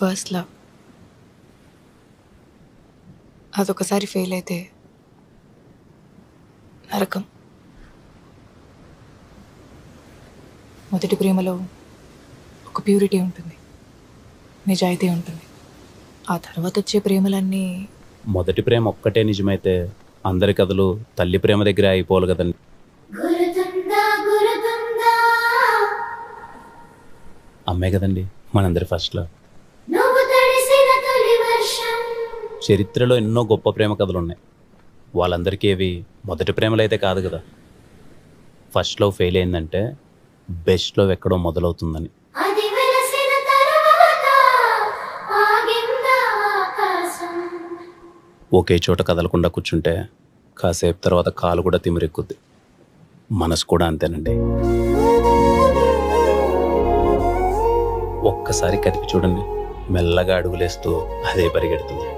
First love అదొకసారి fail అయితే నరకం. మొదటి ప్రేమలో ఒక ప్యూరిటీ ఉంటుంది, నిజాయితీ ఉంటుంది. ఆ తర్వాత వచ్చే ప్రేమలన్నీ మొదటి ప్రేమ ఒక్కటే నిజమైతే అందరి కథలు తల్లి ప్రేమ దగ్గర అయిపోవాలి కదండి. అమ్మే కదండి మనందరి ఫస్ట్ లవ్. చరిత్రలో ఎన్నో గొప్ప ప్రేమ కథలు ఉన్నాయి. వాళ్ళందరికీ ఏవి మొదటి ప్రేమలు అయితే కాదు కదా. ఫస్ట్ లవ్ ఫెయిల్ అయిందంటే బెస్ట్ లవ్ ఎక్కడో మొదలవుతుందని. ఒకే చోట కదలకుండా కూర్చుంటే కాసేపు తర్వాత కాలు కూడా తిమిరెక్కుద్ది. మనసు కూడా అంతేనండి. ఒక్కసారి కదిపి చూడండి, మెల్లగా అడుగులేస్తూ అదే పరిగెడుతుంది.